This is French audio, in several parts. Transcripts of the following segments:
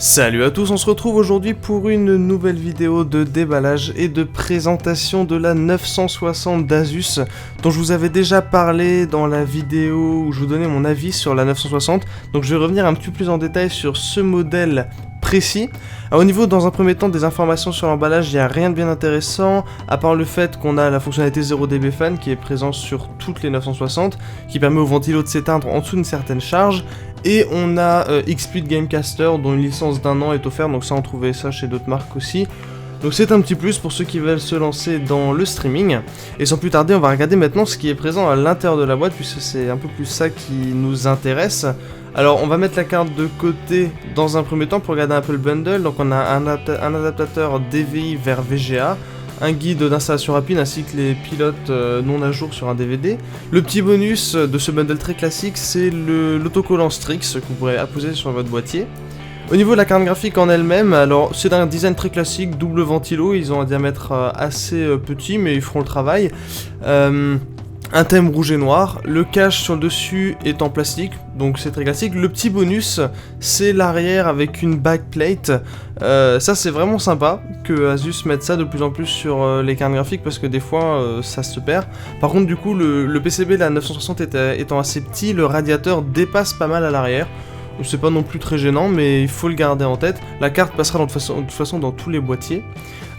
Salut à tous, on se retrouve aujourd'hui pour une nouvelle vidéo de déballage et de présentation de la 960 d'Asus dont je vous avais déjà parlé dans la vidéo où je vous donnais mon avis sur la 960. Donc je vais revenir un petit peu plus en détail sur ce modèle précis. Alors, au niveau, dans un premier temps, des informations sur l'emballage, il n'y a rien de bien intéressant, à part le fait qu'on a la fonctionnalité 0dB fan qui est présente sur toutes les 960, qui permet au ventilo de s'éteindre en dessous d'une certaine charge, et on a XSplit Gamecaster dont une licence d'1 an est offerte, donc ça on trouvait ça chez d'autres marques aussi. Donc c'est un petit plus pour ceux qui veulent se lancer dans le streaming. Et sans plus tarder, on va regarder maintenant ce qui est présent à l'intérieur de la boîte, puisque c'est un peu plus ça qui nous intéresse. Alors on va mettre la carte de côté dans un premier temps pour regarder un peu le bundle. Donc on a un adaptateur DVI vers VGA, un guide d'installation rapide ainsi que les pilotes non à jour sur un DVD. Le petit bonus de ce bundle très classique, c'est l'autocollant Strix que vous pourrez apposer sur votre boîtier. Au niveau de la carte graphique en elle-même, alors c'est un design très classique, double ventilo, ils ont un diamètre assez petit mais ils feront le travail. Un thème rouge et noir, le cache sur le dessus est en plastique, donc c'est très classique. Le petit bonus, c'est l'arrière avec une backplate. Ça c'est vraiment sympa que Asus mette ça de plus en plus sur les cartes graphiques parce que des fois ça se perd. Par contre du coup le PCB de la 960 étant assez petit, le radiateur dépasse pas mal à l'arrière. C'est pas non plus très gênant, mais il faut le garder en tête. La carte passera de toute façon dans tous les boîtiers.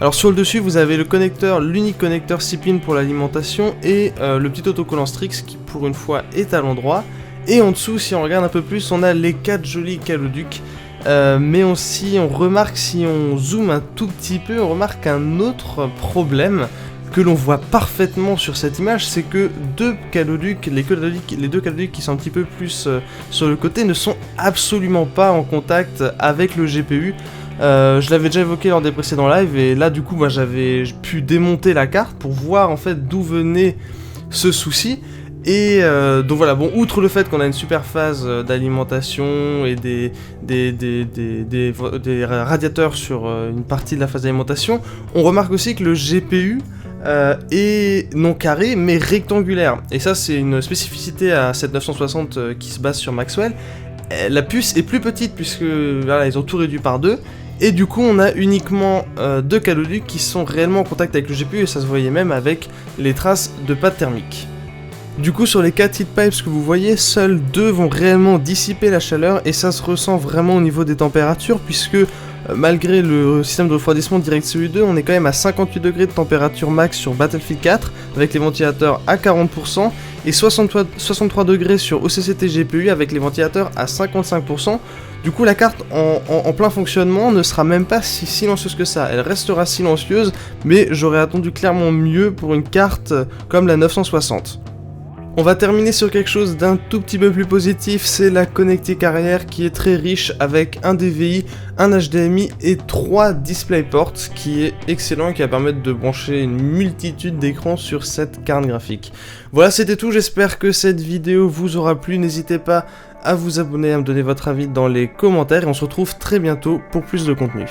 Alors sur le dessus, vous avez le connecteur, l'unique connecteur 6 pins pour l'alimentation et le petit autocollant Strix qui pour une fois est à l'endroit. Et en dessous, si on regarde un peu plus, on a les 4 jolis caloducs. Mais aussi, on remarque, si on zoome un tout petit peu, on remarque un autre problème que l'on voit parfaitement sur cette image, c'est que les deux caloducs qui sont un petit peu plus sur le côté ne sont absolument pas en contact avec le GPU. Je l'avais déjà évoqué lors des précédents lives et là du coup j'avais pu démonter la carte pour voir en fait d'où venait ce souci. Et donc voilà, bon, outre le fait qu'on a une super phase d'alimentation et des radiateurs sur une partie de la phase d'alimentation, on remarque aussi que le GPU est non carré mais rectangulaire. Et ça c'est une spécificité à cette 960 qui se base sur Maxwell. La puce est plus petite puisque voilà, ils ont tout réduit par deux. Et du coup on a uniquement deux caloducs qui sont réellement en contact avec le GPU et ça se voyait même avec les traces de pâte thermique. Du coup sur les 4 heat pipes que vous voyez, seuls 2 vont réellement dissiper la chaleur et ça se ressent vraiment au niveau des températures puisque malgré le système de refroidissement DirectCU2, on est quand même à 58 degrés de température max sur Battlefield 4 avec les ventilateurs à 40% et 63 degrés sur OCCT GPU avec les ventilateurs à 55%. Du coup la carte en plein fonctionnement ne sera même pas si silencieuse que ça, elle restera silencieuse mais j'aurais attendu clairement mieux pour une carte comme la 960. On va terminer sur quelque chose d'un tout petit peu plus positif, c'est la connectique arrière qui est très riche avec un DVI, un HDMI et 3 DisplayPorts qui est excellent et qui va permettre de brancher une multitude d'écrans sur cette carte graphique. Voilà, c'était tout, j'espère que cette vidéo vous aura plu, n'hésitez pas à vous abonner, à me donner votre avis dans les commentaires et on se retrouve très bientôt pour plus de contenu.